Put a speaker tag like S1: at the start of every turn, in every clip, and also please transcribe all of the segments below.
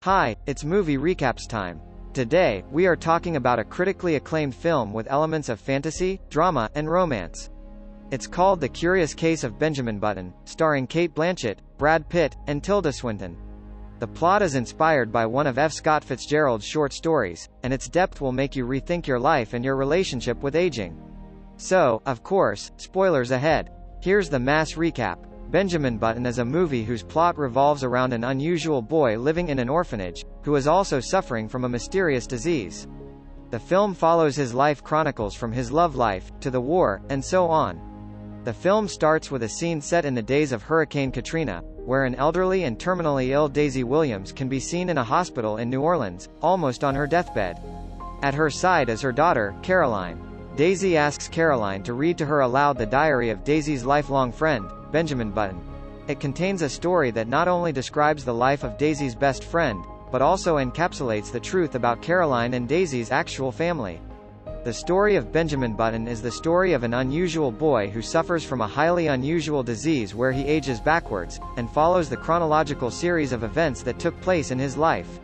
S1: Hi, it's movie recaps time. Today, we are talking about a critically acclaimed film with elements of fantasy, drama, and romance. It's called The Curious Case of Benjamin Button, starring Cate Blanchett, Brad Pitt, and Tilda Swinton. The plot is inspired by one of F. Scott Fitzgerald's short stories, and its depth will make you rethink your life and your relationship with aging. So, of course, spoilers ahead. Here's the mass recap. Benjamin Button is a movie whose plot revolves around an unusual boy living in an orphanage, who is also suffering from a mysterious disease. The film follows his life chronicles from his love life, to the war, and so on. The film starts with a scene set in the days of Hurricane Katrina, where an elderly and terminally ill Daisy Williams can be seen in a hospital in New Orleans, almost on her deathbed. At her side is her daughter, Caroline. Daisy asks Caroline to read to her aloud the diary of Daisy's lifelong friend, Benjamin Button. It contains a story that not only describes the life of Daisy's best friend, but also encapsulates the truth about Caroline and Daisy's actual family. The story of Benjamin Button is the story of an unusual boy who suffers from a highly unusual disease where he ages backwards, and follows the chronological series of events that took place in his life.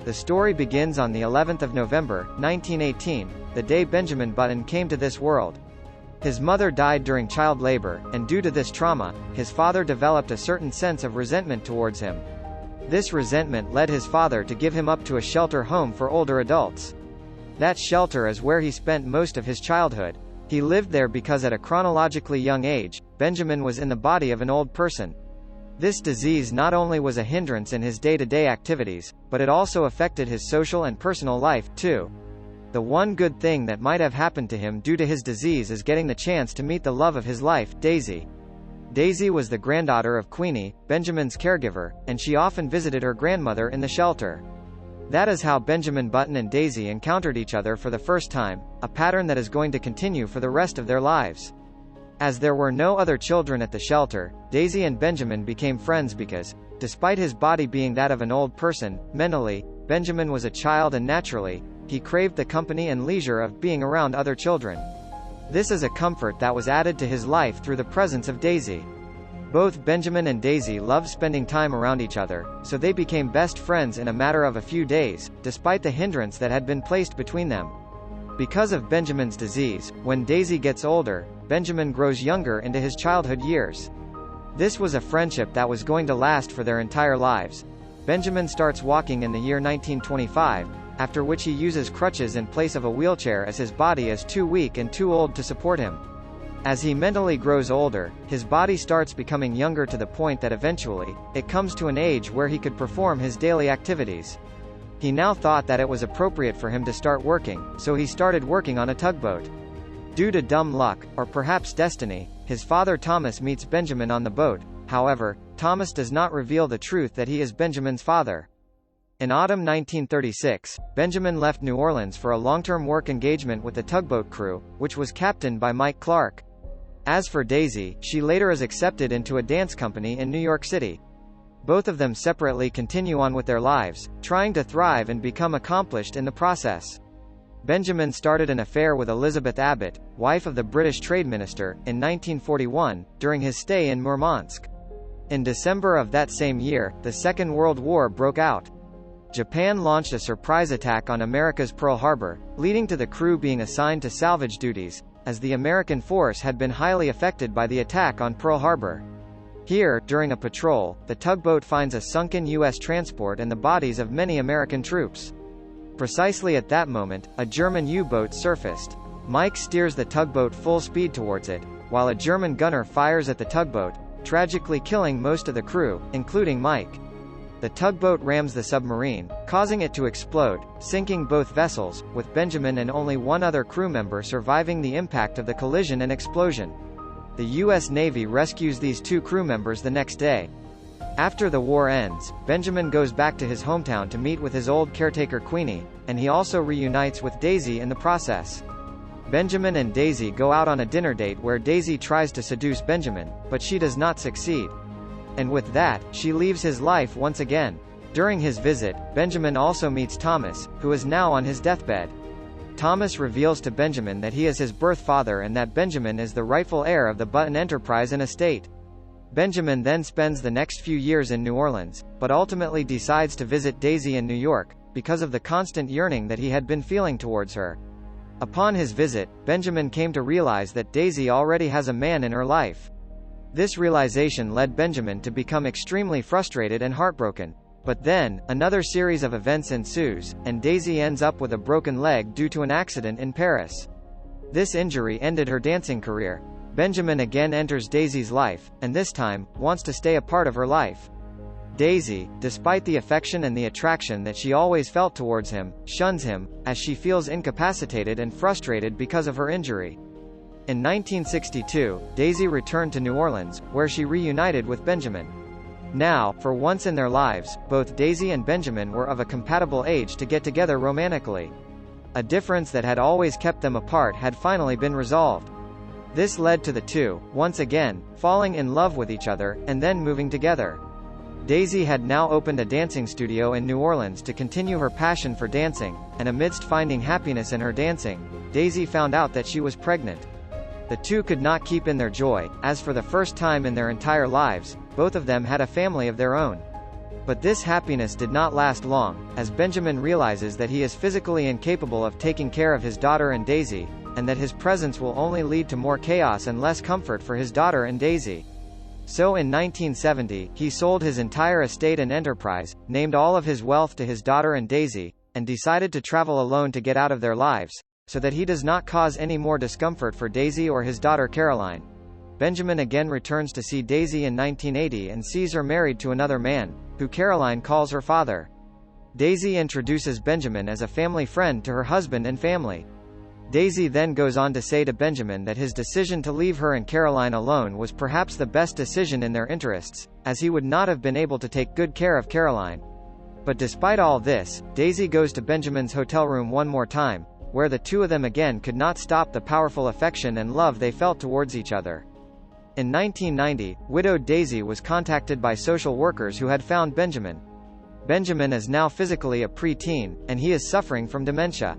S1: The story begins on the 11th of November, 1918, the day Benjamin Button came to this world. His mother died during child labor, and due to this trauma, his father developed a certain sense of resentment towards him. This resentment led his father to give him up to a shelter home for older adults. That shelter is where he spent most of his childhood. He lived there because at a chronologically young age, Benjamin was in the body of an old person. This disease not only was a hindrance in his day-to-day activities, but it also affected his social and personal life, too. The one good thing that might have happened to him due to his disease is getting the chance to meet the love of his life, Daisy. Daisy was the granddaughter of Queenie, Benjamin's caregiver, and she often visited her grandmother in the shelter. That is how Benjamin Button and Daisy encountered each other for the first time, a pattern that is going to continue for the rest of their lives. As there were no other children at the shelter, Daisy and Benjamin became friends because, despite his body being that of an old person, mentally, Benjamin was a child and naturally, he craved the company and leisure of being around other children. This is a comfort that was added to his life through the presence of Daisy. Both Benjamin and Daisy loved spending time around each other, so they became best friends in a matter of a few days, despite the hindrance that had been placed between them. Because of Benjamin's disease, when Daisy gets older, Benjamin grows younger into his childhood years. This was a friendship that was going to last for their entire lives. Benjamin starts walking in the year 1925, after which he uses crutches in place of a wheelchair as his body is too weak and too old to support him. As he mentally grows older, his body starts becoming younger to the point that eventually, it comes to an age where he could perform his daily activities. He now thought that it was appropriate for him to start working, so he started working on a tugboat. Due to dumb luck, or perhaps destiny, his father Thomas meets Benjamin on the boat. However, Thomas does not reveal the truth that he is Benjamin's father. In autumn 1936, Benjamin left New Orleans for a long-term work engagement with the tugboat crew, which was captained by Mike Clark. As for Daisy, she later is accepted into a dance company in New York City. Both of them separately continue on with their lives, trying to thrive and become accomplished in the process. Benjamin started an affair with Elizabeth Abbott, wife of the British Trade Minister, in 1941, during his stay in Murmansk. In December of that same year, the Second World War broke out. Japan launched a surprise attack on America's Pearl Harbor, leading to the crew being assigned to salvage duties, as the American force had been highly affected by the attack on Pearl Harbor. Here, during a patrol, the tugboat finds a sunken U.S. transport and the bodies of many American troops. Precisely at that moment, a German U-boat surfaced. Mike steers the tugboat full speed towards it, while a German gunner fires at the tugboat, tragically killing most of the crew, including Mike. The tugboat rams the submarine, causing it to explode, sinking both vessels, with Benjamin and only one other crew member surviving the impact of the collision and explosion. The U.S. Navy rescues these two crew members the next day. After the war ends, Benjamin goes back to his hometown to meet with his old caretaker Queenie, and he also reunites with Daisy in the process. Benjamin and Daisy go out on a dinner date where Daisy tries to seduce Benjamin, but she does not succeed. And with that, she leaves his life once again. During his visit, Benjamin also meets Thomas, who is now on his deathbed. Thomas reveals to Benjamin that he is his birth father and that Benjamin is the rightful heir of the Button enterprise and estate. Benjamin then spends the next few years in New Orleans, but ultimately decides to visit Daisy in New York, because of the constant yearning that he had been feeling towards her. Upon his visit, Benjamin came to realize that Daisy already has a man in her life. This realization led Benjamin to become extremely frustrated and heartbroken. But then, another series of events ensues, and Daisy ends up with a broken leg due to an accident in Paris. This injury ended her dancing career. Benjamin again enters Daisy's life, and this time, wants to stay a part of her life. Daisy, despite the affection and the attraction that she always felt towards him, shuns him, as she feels incapacitated and frustrated because of her injury. In 1962, Daisy returned to New Orleans, where she reunited with Benjamin. Now, for once in their lives, both Daisy and Benjamin were of a compatible age to get together romantically. A difference that had always kept them apart had finally been resolved. This led to the two, once again, falling in love with each other, and then moving together. Daisy had now opened a dancing studio in New Orleans to continue her passion for dancing, and amidst finding happiness in her dancing, Daisy found out that she was pregnant. The two could not keep in their joy, as for the first time in their entire lives, both of them had a family of their own. But this happiness did not last long, as Benjamin realizes that he is physically incapable of taking care of his daughter and Daisy, and that his presence will only lead to more chaos and less comfort for his daughter and Daisy. So in 1970, he sold his entire estate and enterprise, named all of his wealth to his daughter and Daisy, and decided to travel alone to get out of their lives, so that he does not cause any more discomfort for Daisy or his daughter Caroline. Benjamin again returns to see Daisy in 1980 and sees her married to another man, who Caroline calls her father. Daisy introduces Benjamin as a family friend to her husband and family. Daisy then goes on to say to Benjamin that his decision to leave her and Caroline alone was perhaps the best decision in their interests, as he would not have been able to take good care of Caroline. But despite all this, Daisy goes to Benjamin's hotel room one more time, where the two of them again could not stop the powerful affection and love they felt towards each other. In 1990, widowed Daisy was contacted by social workers who had found Benjamin. Benjamin is now physically a preteen, and he is suffering from dementia.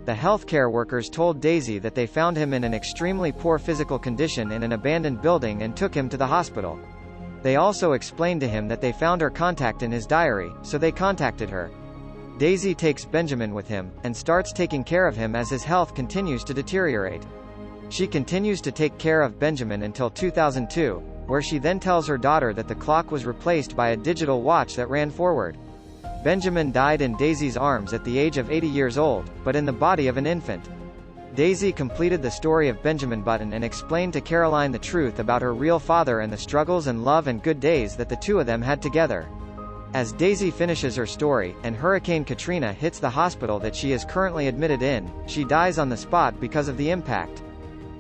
S1: The healthcare workers told Daisy that they found him in an extremely poor physical condition in an abandoned building and took him to the hospital. They also explained to him that they found her contact in his diary, so they contacted her. Daisy takes Benjamin with him, and starts taking care of him as his health continues to deteriorate. She continues to take care of Benjamin until 2002, where she then tells her daughter that the clock was replaced by a digital watch that ran forward. Benjamin died in Daisy's arms at the age of 80 years old, but in the body of an infant. Daisy completed the story of Benjamin Button and explained to Caroline the truth about her real father and the struggles and love and good days that the two of them had together. As Daisy finishes her story, and Hurricane Katrina hits the hospital that she is currently admitted in, she dies on the spot because of the impact.